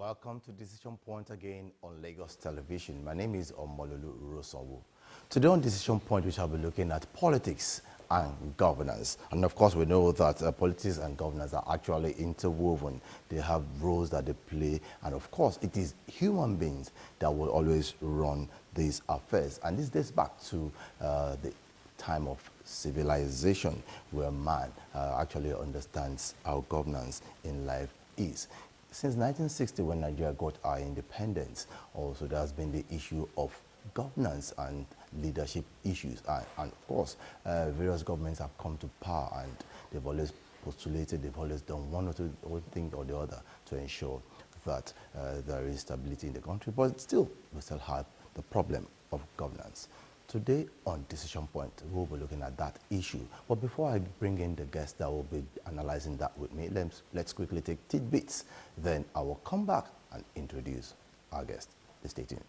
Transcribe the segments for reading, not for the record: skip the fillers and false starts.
Welcome to Decision Point again on Lagos Television. My name is Omololu Urosowo. Today on Decision Point, we shall be looking at politics and governance. And of course, we know that politics and governance are actually interwoven. They have roles that they play. And of course, it is human beings that will always run these affairs. And this dates back to the time of civilization, where man actually understands how governance in life is. Since 1960, when Nigeria got our independence, also there has been the issue of governance and leadership issues. And of course, various governments have come to power and they've always postulated, they've always done one thing or the other to ensure that there is stability in the country. But still, we still have the problem of governance. Today on Decision Point, we'll be looking at that issue. But before I bring in the guest that will be analyzing that with me, let's quickly take tidbits. Then I will come back and introduce our guest. Please stay tuned.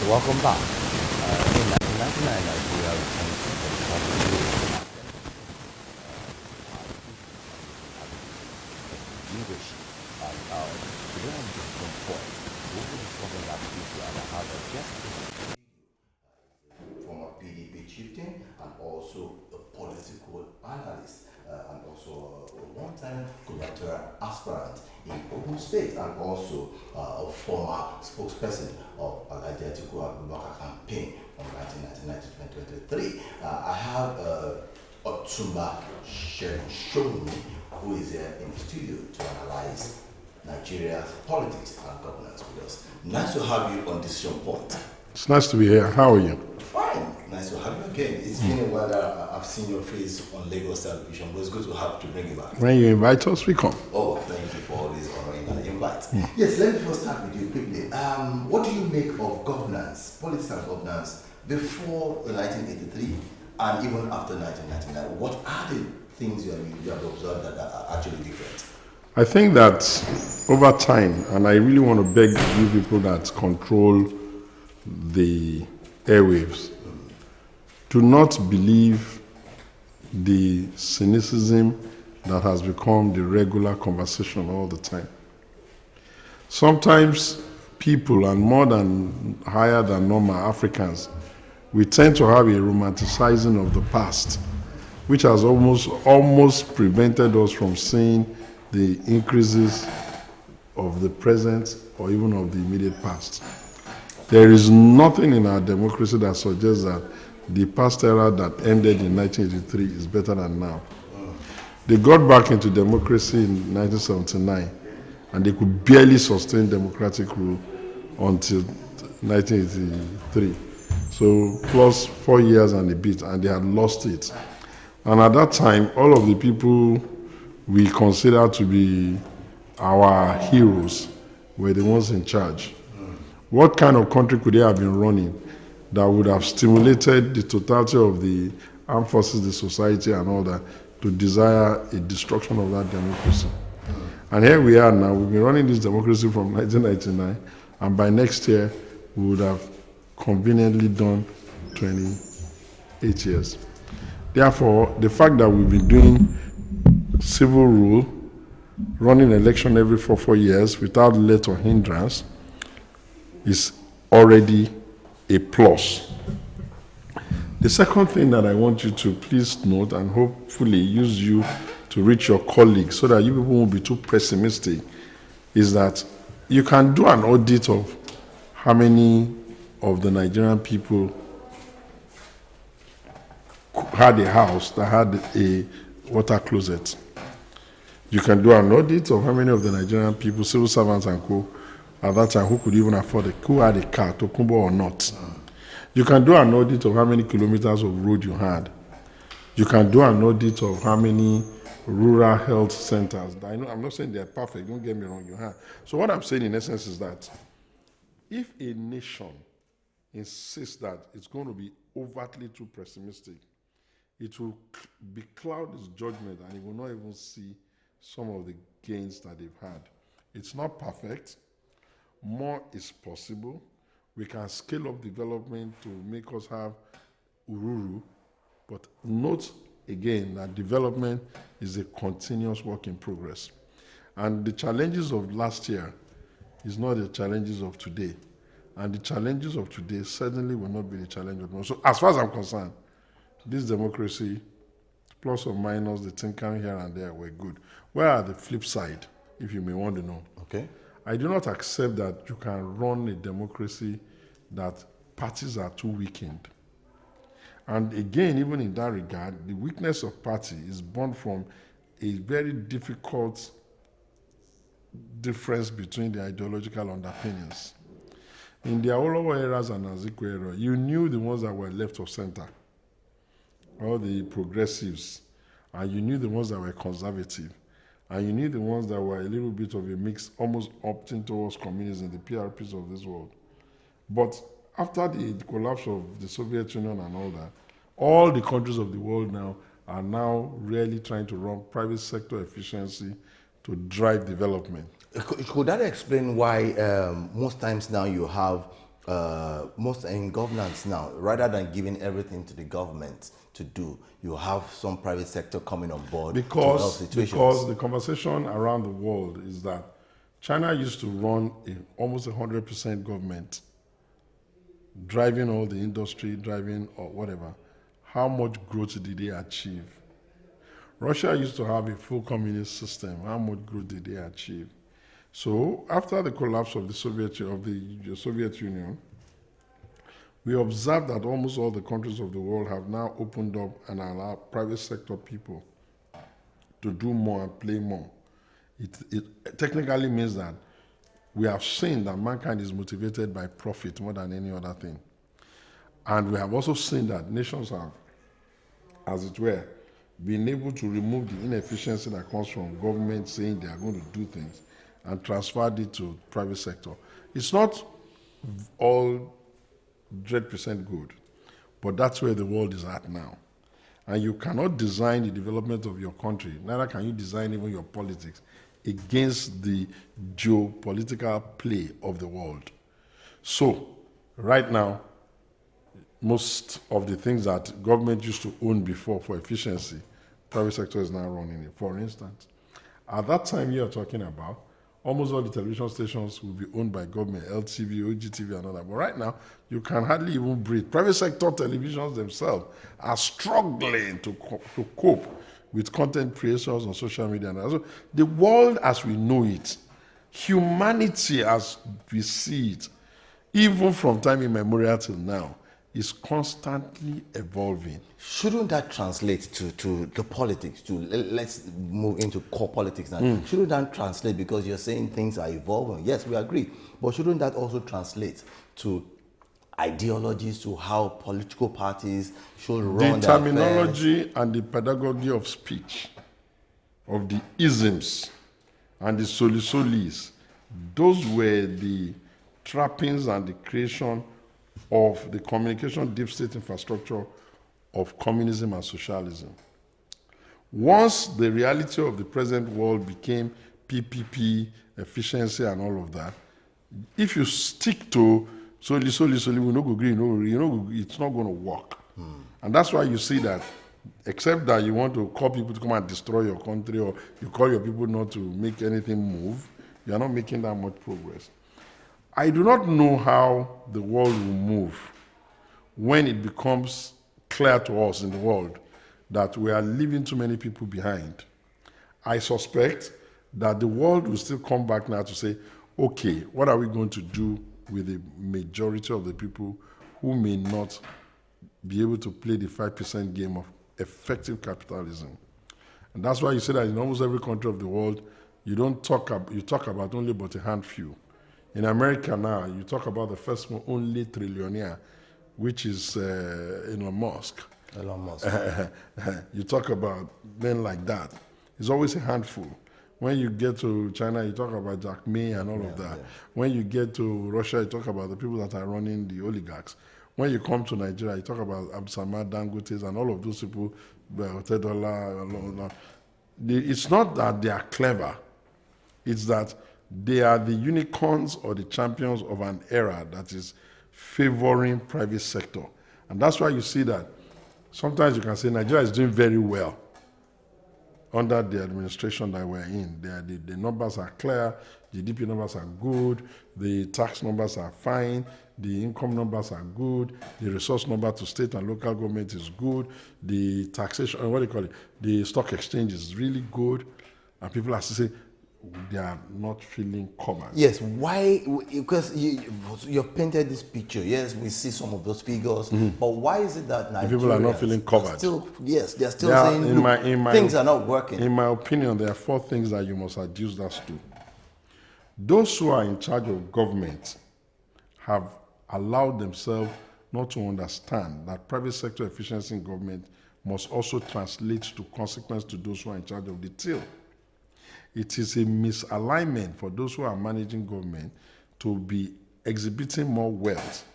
Welcome back. In 1999, Nigeria returned to the Republic leadership. And today on this point, we'll be discussing that issue, and I have a guest former PDP chieftain and also a political analyst and also a one-time gubernatorial aspirant in Ogun State and also a former spokesperson of Alhaji Atiku Abubakar campaign from 1999 to 2023. I have Otumba Segun Showunmi, who is here in the studio to analyze Nigeria's politics and governance with us. Nice to have you on Decision Point. It's nice to be here. How are you? Fine. Nice to have you again. It's been a while that I've seen your face on Lagos Television, but it's good to bring you back. When you invite us, we come. Oh, thank you for always honoring an invite. that. Yes, let me first start with you quickly. What do you make of governance, politics and governance, before 1983 and even after 1999? What are the things you have observed that are actually different? I think that over time, and I really want to beg you people that control the airwaves, do not believe the cynicism that has become the regular conversation all the time. Sometimes people, and more than higher than normal Africans, we tend to have a romanticizing of the past, which has almost prevented us from seeing the increases of the present or even of the immediate past. There is nothing in our democracy that suggests that the past era that ended in 1983 is better than now. They got back into democracy in 1979, and they could barely sustain democratic rule until 1983. So plus 4 years and a bit, and they had lost it. And at that time, all of the people we consider to be our heroes were the ones in charge. What kind of country could they have been running that would have stimulated the totality of the armed forces, the society and all that, to desire a destruction of that democracy? And here we are now, we've been running this democracy from 1999, and by next year, we would have conveniently done 28 years. Therefore, the fact that we've been doing civil rule, running election every 4 years without let or hindrance, is already a plus. The second thing that I want you to please note and hopefully use you to reach your colleagues so that you people won't be too pessimistic is that you can do an audit of how many of the Nigerian people had a house that had a water closet. You can do an audit of how many of the Nigerian people, civil servants and co, at that time who could even afford who had a car, Tokumbo or not. You can do an audit of how many kilometers of road you had. You can do an audit of how many rural health centers. I know, I'm not saying they're perfect, don't get me wrong, you have. So what I'm saying in essence is that if a nation insists that it's going to be overtly too pessimistic, it will becloud its judgment and it will not even see some of the gains that they've had. It's not perfect. More is possible. We can scale up development to make us have ururu, but note again that development is a continuous work in progress. And the challenges of last year is not the challenges of today. And the challenges of today certainly will not be the challenge of tomorrow. So as far as I'm concerned, this democracy, plus or minus the tinkering here and there, were good. Where are the flip side, if you may want to know? Okay. I do not accept that you can run a democracy that parties are too weakened. And again, even in that regard, the weakness of party is born from a very difficult difference between the ideological underpinnings. In the Awolowo eras and Azikiwe era, you knew the ones that were left of center, all the progressives, and you knew the ones that were conservative, and you knew the ones that were a little bit of a mix, almost opting towards communism, the PRPs of this world. But after the collapse of the Soviet Union and all the countries of the world now are now really trying to run private sector efficiency to drive development. Could that explain why most times now you have, most in governance now, rather than giving everything to the government to do, you have some private sector coming on board to help situations? Because the conversation around the world is that China used to run almost 100% government, driving all the industry, driving or whatever. How much growth did they achieve? Russia used to have a full communist system. How much growth did they achieve? So after the collapse of the Soviet Union, we observed that almost all the countries of the world have now opened up and allowed private sector people to do more and play more. It technically means that we have seen that mankind is motivated by profit more than any other thing. And we have also seen that nations have, as it were, been able to remove the inefficiency that comes from government saying they are going to do things and transferred it to private sector. It's not all 100% good, but that's where the world is at now. And you cannot design the development of your country, neither can you design even your politics, against the geopolitical play of the world. So, right now, most of the things that government used to own before for efficiency, private sector is now running it. For instance, at that time you're talking about, almost all the television stations will be owned by government, LTV, OGTV, and all that. But right now, you can hardly even breathe. Private sector televisions themselves are struggling to cope with content creators on social media. And so the world as we know it, humanity as we see it, even from time immemorial till now, is constantly evolving. Shouldn't that translate to the politics? Let's move into core politics now. Shouldn't that translate, because you're saying things are evolving? Yes, we agree. But shouldn't that also translate to ideologies, to how political parties should run The their terminology affairs? and the pedagogy of speech, of the isms and the soli-solis, those were the trappings and the creation of the communication deep state infrastructure of communism and socialism. Once the reality of the present world became PPP, efficiency, and all of that, if you stick to soli, we no go agree, it's not going to work. And that's why you see that, except that you want to call people to come and destroy your country, or you call your people not to make anything move, you are not making that much progress. I do not know how the world will move when it becomes clear to us in the world that we are leaving too many people behind. I suspect that the world will still come back now to say, okay, what are we going to do with the majority of the people who may not be able to play the 5% game of effective capitalism? And that's why you say that in almost every country of the world, you talk about only but a handful. In America now, you talk about the first one, only trillionaire, which is Elon Musk. Elon Musk. You talk about men like that. It's always a handful. When you get to China, you talk about Jack Ma and all of that. Yeah. When you get to Russia, you talk about the people that are running the oligarchs. When you come to Nigeria, you talk about Abdulsamad Dangotes and all of those people, Tedola. It's not that they are clever. It's that they are the unicorns or the champions of an era that is favoring private sector. And that's why you see that sometimes you can say Nigeria is doing very well under the administration that we're in. The numbers are clear, the GDP numbers are good, the tax numbers are fine, the income numbers are good, the resource number to state and local government is good, the taxation, the stock exchange is really good, and people are still saying, they are not feeling covered. Yes, why? Because you've painted this picture. Yes, we see some of those figures, but why is it that Nigerians people are not feeling covered? They're still saying, things are not working. In my opinion, there are 4 things that you must adduce that to. Those who are in charge of government have allowed themselves not to understand that private sector efficiency in government must also translate to consequence to those who are in charge of the till. It is a misalignment for those who are managing government to be exhibiting more wealth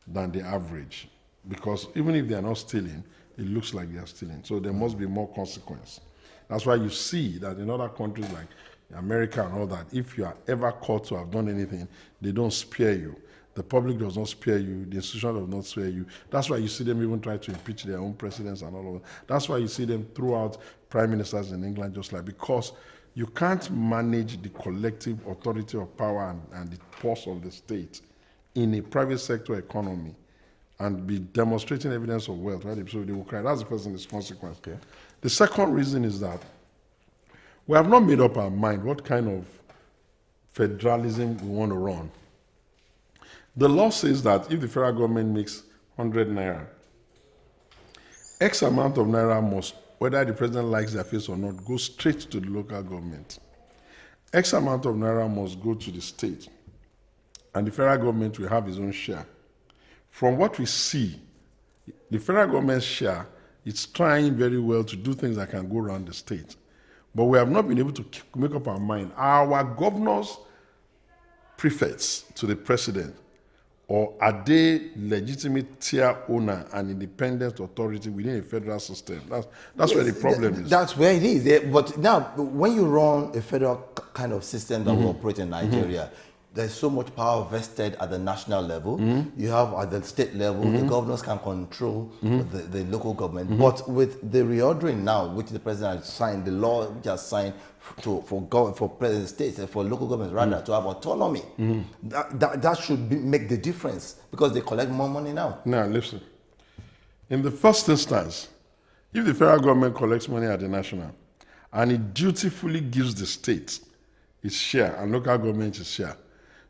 than the average. Because even if they are not stealing, it looks like they are stealing. So there must be more consequence. That's why you see that in other countries like America and all that, if you are ever caught to have done anything, they don't spare you. The public does not spare you. The institution does not spare you. That's why you see them even try to impeach their own presidents and all of that. That's why you see them throw out prime ministers in England just like, because you can't manage the collective authority of power and the pulse of the state in a private sector economy and be demonstrating evidence of wealth, right? So they will cry. That's the first thing, is consequence. Okay. The second reason is that we have not made up our mind what kind of federalism we want to run. The law says that if the federal government makes 100 naira, X amount of naira must, whether the president likes their face or not, go straight to the local government. X amount of naira must go to the state, and the federal government will have its own share. From what we see, the federal government's share is trying very well to do things that can go around the state. But we have not been able to make up our mind. Our governors prefects to the president, or are they legitimate tier owner and independent authority within a federal system? That's where the problem is. That's where it is. But now, when you run a federal kind of system that will operate in Nigeria, there's so much power vested at the national level. You have at the state level, the governors can control the local government. But with the reordering now, which the president has signed, the law which has signed for president states, for local governments rather, to have autonomy, that should make the difference, because they collect more money now. Now, listen. In the first instance, if the federal government collects money at the national and it dutifully gives the state its share and local government its share,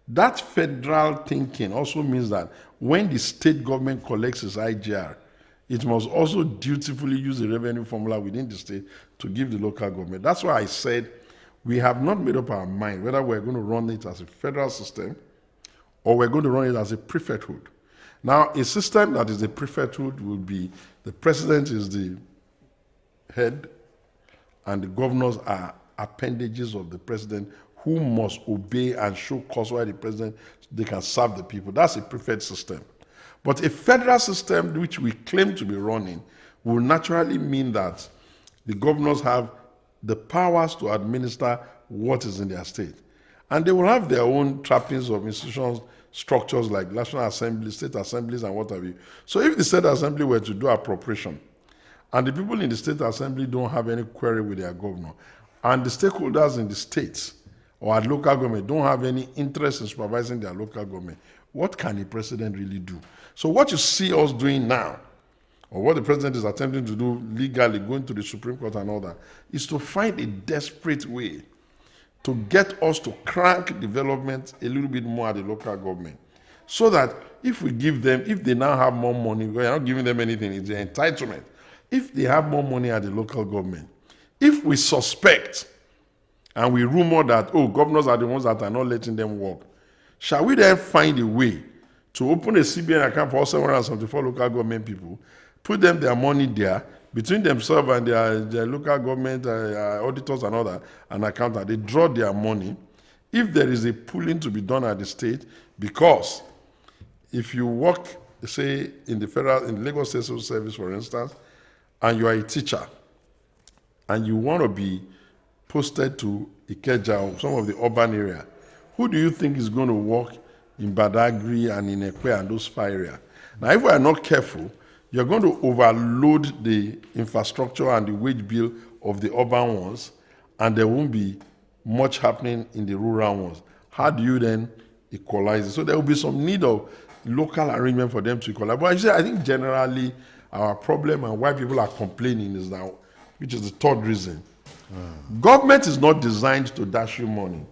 that federal thinking also means that when the state government collects its IGR, it must also dutifully use the revenue formula within the state to give the local government. That's why I said we have not made up our mind whether we're going to run it as a federal system or we're going to run it as a prefecthood. Now, a system that is a prefecthood will be the president is the head and the governors are appendages of the president who must obey and show cause why the president, they can serve the people. That's a prefect system. But a federal system which we claim to be running will naturally mean that the governors have the powers to administer what is in their state. And they will have their own trappings of institutions, structures like National Assembly, state assemblies, and what have you. So if the state assembly were to do appropriation, and the people in the state assembly don't have any query with their governor, and the stakeholders in the states or at local government don't have any interest in supervising their local government, what can a president really do? So what you see us doing now, or what the president is attempting to do legally, going to the Supreme Court and all that, is to find a desperate way to get us to crank development a little bit more at the local government. So that if we give them, if they now have more money, we're not giving them anything, it's their entitlement. If they have more money at the local government, if we suspect and we rumor that, oh, governors are the ones that are not letting them work, shall we then find a way to open a CBN account for all 774 local government people, put them their money there, between themselves and their local government auditors and all that, an accountant, they draw their money. If there is a pooling to be done at the state, because if you work, say, in the Lagos State Civil Service, for instance, and you are a teacher, and you want to be posted to Ikeja or some of the urban area, who do you think is going to work in Badagry and in Ekwe and those far areas? Now, if we are not careful, you're going to overload the infrastructure and the wage bill of the urban ones, and there won't be much happening in the rural ones. How do you then equalize it? So there will be some need of local arrangement for them to equalize. But I think generally our problem and why people are complaining is now, which is the third reason. Government is not designed to dash you money.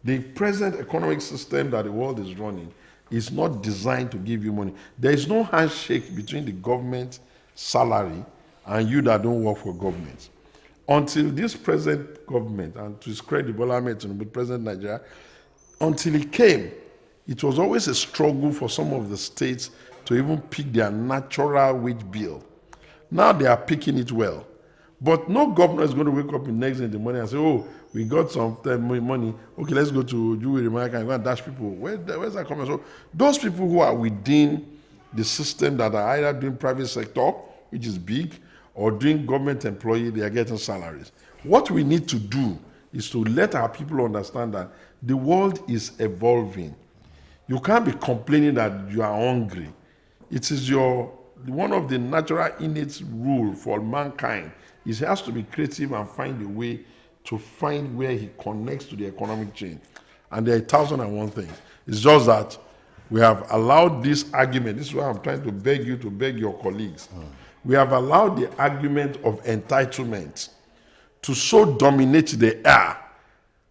The present economic system that the world is running is not designed to give you money. There is no handshake between the government salary and you that don't work for government. Until this present government, and to his credit, Bola Ahmed Tinubu, President Nigeria, until he came, it was always a struggle for some of the states to even pick their natural wage bill. Now they are picking it well. But no governor is going to wake up the next day in the morning and say, oh, we got some money. Okay, let's go to Jewelry America and go and dash people. Where's that coming? So those people who are within the system that are either doing private sector, which is big, or doing government employee, they are getting salaries. What we need to do is to let our people understand that the world is evolving. You can't be complaining that you are hungry. It is one of the natural innate rule for mankind is he has to be creative and find a way to find where he connects to the economic chain. And there are 1,001 things. It's just that we have allowed this argument. This is why I'm trying to beg you to beg your colleagues. We have allowed the argument of entitlement to so dominate the air.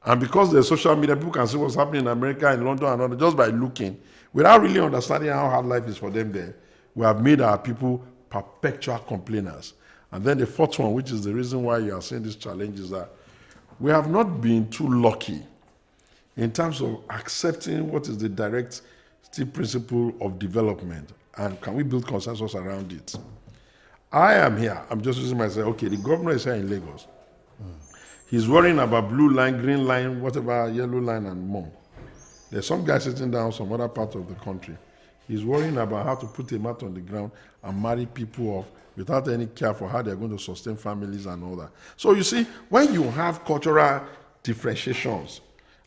And because there's social media, people can see what's happening in America, in London, and all, just by looking, without really understanding how hard life is for them there. We have made our people perpetual complainers. And then the fourth one, which is the reason why you are seeing these challenges, that we have not been too lucky in terms of accepting what is the direct principle of development, and can we build consensus around it. I am here, I'm just using myself, okay, the governor is here in Lagos. He's worrying about blue line, green line, whatever, yellow line, and more. There's some guy sitting down some other part of the country. He's worrying about how to put a mat on the ground and marry people off without any care for how they're going to sustain families and all that. So you see, when you have cultural differentiations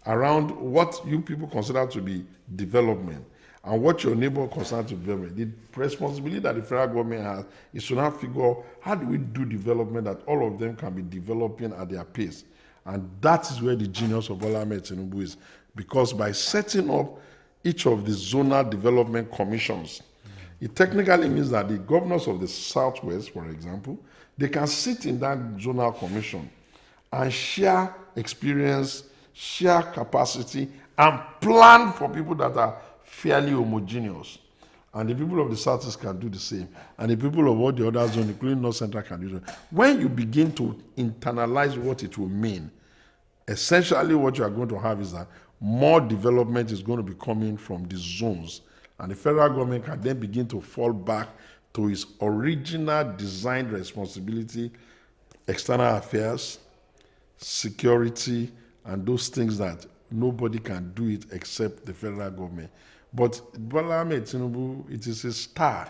around what you people consider to be development and what your neighbor considers to be development, the responsibility that the federal government has is to now figure out how do we do development that all of them can be developing at their pace. And that is where the genius of Bola Ahmed Tinubu is. Because by setting up each of the zonal development commissions, it technically means that the governors of the Southwest, for example, they can sit in that zonal commission and share experience, share capacity, and plan for people that are fairly homogeneous. And the people of the Southeast can do the same. And the people of all the other zones, including North Central, can do the same. When you begin to internalize what it will mean, essentially what you are going to have is that more development is going to be coming from the zones. And the federal government can then begin to fall back to its original design responsibility, external affairs, security, and those things that nobody can do it except the federal government. But Bola Ahmed Tinubu, it is his star,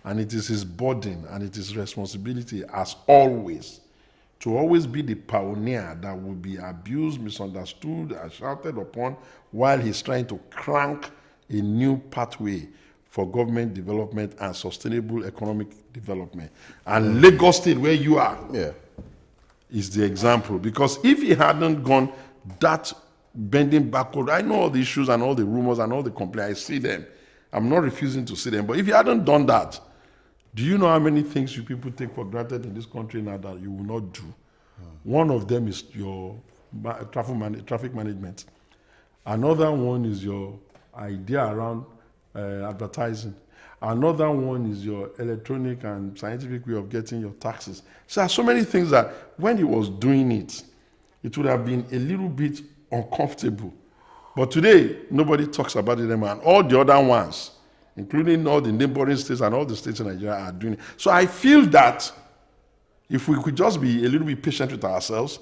and it is his burden, and it is responsibility, as always, to always be the pioneer that will be abused, misunderstood, and shouted upon while he's trying to crank a new pathway for government development and sustainable economic development. And Lagos State, where you are, is the example. Because if he hadn't gone that bending backward, I know all the issues and all the rumors and all the complaints, I see them. I'm not refusing to see them. But if you hadn't done that, do you know how many things you people take for granted in this country now that you will not do? One of them is your traffic management. Another one is your idea around advertising. Another one is your electronic and scientific way of getting your taxes. So there are so many things that when he was doing it, it would have been a little bit uncomfortable. But today, nobody talks about it anymore. And all the other ones, including all the neighboring states and all the states in Nigeria, are doing it. So I feel that if we could just be a little bit patient with ourselves,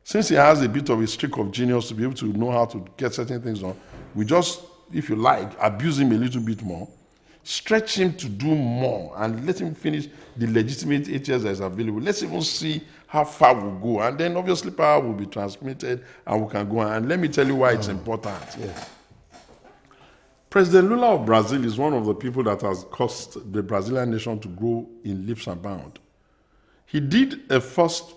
since he has a bit of a streak of genius to be able to know how to get certain things done, we just, if you like, abuse him a little bit more, stretch him to do more, and let him finish the legitimate 8 years that is available. Let's even see how far we'll go. And then obviously power will be transmitted and we can go on. And let me tell you why it's important. Yes. President Lula of Brazil is one of the people that has caused the Brazilian nation to grow in leaps and bounds. He did a first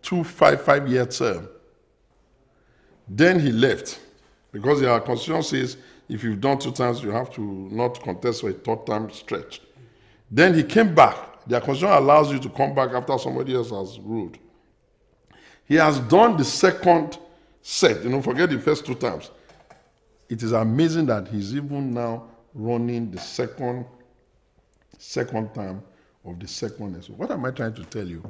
5-year term. Then he left because our constitution says if you've done 2 terms, you have to not contest for a 3rd term stretch. Then he came back. Their constitution allows you to come back after somebody else has ruled. He has done the 2nd set. Forget the first 2 terms. It is amazing that he's even now running the second term of the 2nd. So what am I trying to tell you?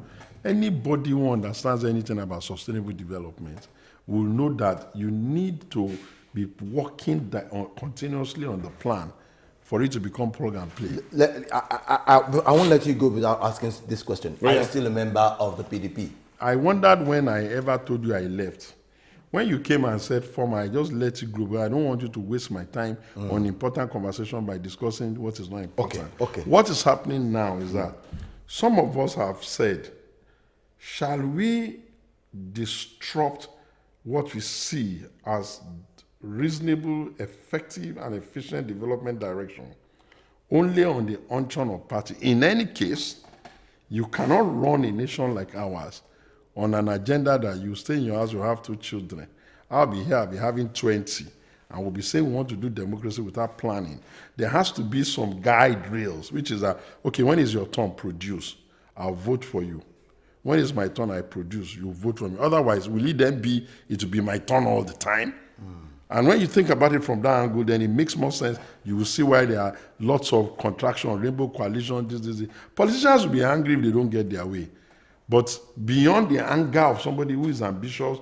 Anybody who understands anything about sustainable development will know that you need to be working continuously on the plan for it to become plug and play. I won't let you go without asking this question. Are you still a member of the PDP? I wondered when I ever told you I left. When you came and said, Former, I just let you go, but I don't want you to waste my time on important conversation by discussing what is not important. Okay. What is happening now is that some of us have said, shall we disrupt what we see as reasonable, effective, and efficient development direction only on the unction of party? In any case, you cannot run a nation like ours on an agenda that you stay in your house, you have 2 children. I'll be here, I'll be having 20, and we'll be saying we want to do democracy without planning. There has to be some guide rails, which is that, okay, when is your turn? Produce. I'll vote for you. When is my turn? I produce. You vote for me. Otherwise, will it then be, it will be my turn all the time? And when you think about it from that angle, then it makes more sense. You will see why there are lots of contraction, rainbow coalition, this. Politicians will be angry if they don't get their way. But beyond the anger of somebody who is ambitious,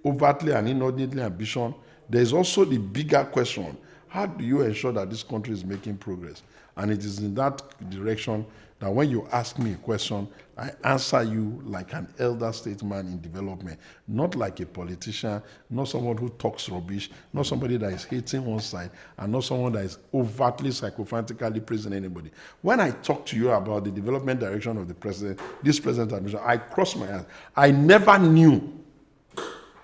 overtly and inordinately ambitious, there is also the bigger question. How do you ensure that this country is making progress? And it is in that direction that when you ask me a question, I answer you like an elder statesman in development, not like a politician, not someone who talks rubbish, not somebody that is hating one side, and not someone that is overtly psychophantically praising anybody. When I talk to you about the development direction of the president, this president administration, I cross my hands. I never knew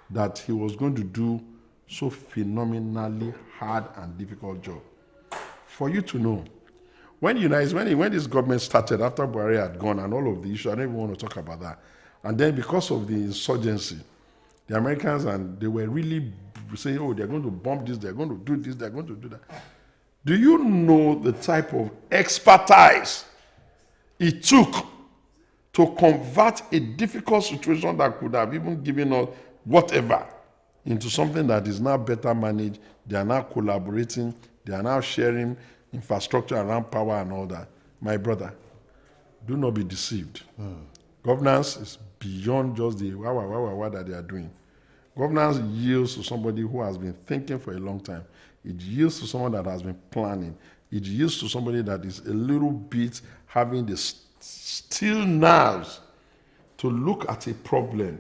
that he was going to do so phenomenally hard and difficult job. For you to know, when this government started, after Buhari had gone and all of the issues, I don't even want to talk about that. And then because of the insurgency, the Americans, and they were really saying, oh, they're going to bomb this, they're going to do this, they're going to do that. Do you know the type of expertise it took to convert a difficult situation that could have even given us whatever into something that is now better managed? They are now collaborating, they are now sharing infrastructure around power and all that. My brother, do not be deceived. Governance is beyond just the wah that they are doing. Governance yields to somebody who has been thinking for a long time. It yields to someone that has been planning. It yields to somebody that is a little bit having the still nerves to look at a problem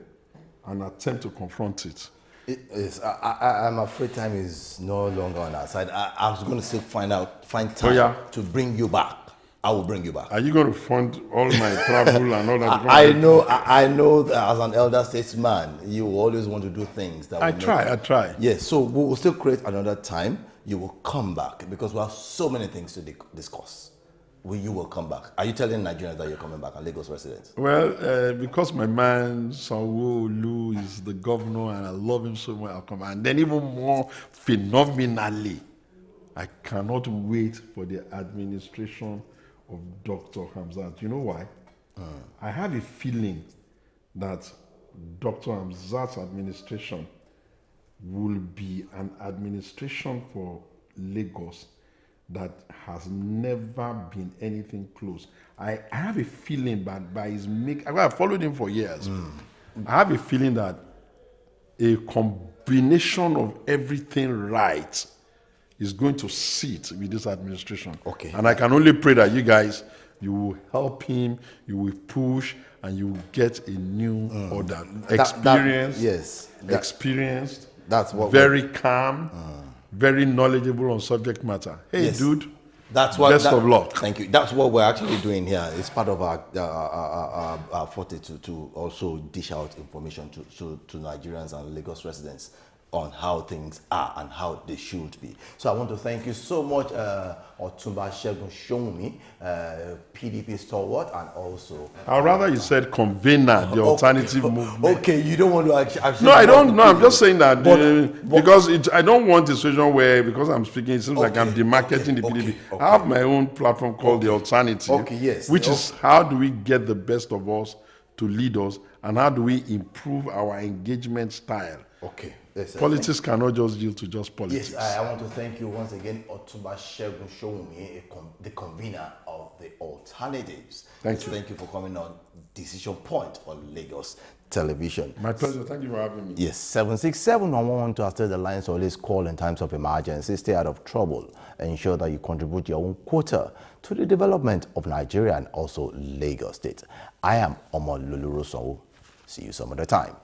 and attempt to confront it. I'm afraid time is no longer on our side. I was going to still find time to bring you back. I will bring you back. Are you going to fund all my travel and all that? I know that as an elder statesman, you always want to do things that I try. Yes, so we will still create another time. You will come back because we have so many things to discuss. You will come back. Are you telling Nigerians that you're coming back and Lagos residents? Well, because my man Sanwo-Olu is the governor and I love him so much, I'll come back. And then even more phenomenally, I cannot wait for the administration of Dr. Hamzat. You know why? I have a feeling that Dr. Hamzat's administration will be an administration for Lagos that has never been anything close. I have a feeling that by his I've followed him for years. I have a feeling that a combination of everything right is going to sit with this administration. Okay. And I can only pray that you guys, you will help him, you will push, and you will get a new order. Experienced. That's what very calm. Very knowledgeable on subject matter. Hey, yes. Dude, best of luck. Thank you. That's what we're actually doing here. It's part of our forte to also dish out information to Nigerians and Lagos residents on how things are and how they should be. So I want to thank you so much, Otumba Segun Showunmi, PDP stalwart, and also... I'd rather you said convener, the alternative movement. Okay, you don't want to actually... No, I don't. No, I'm just saying that because I don't want a situation where, because I'm speaking, it seems like I'm demarketing the PDP. I have my own platform called The Alternative, which is how do we get the best of us to lead us, and how do we improve our engagement style. Okay. Yes, politics cannot just yield to just politics. Yes, I want to thank you once again, Otumba Segun Showunmi, the convener of the Alternatives. Thank you. Thank you for coming on Decision Point on Lagos Television. My pleasure. Thank you for having me. Yes, 767-112 to after the lines always call in times of emergency. Stay out of trouble. Ensure that you contribute your own quota to the development of Nigeria and also Lagos State. I am Omololu Rosowo. See you some other time.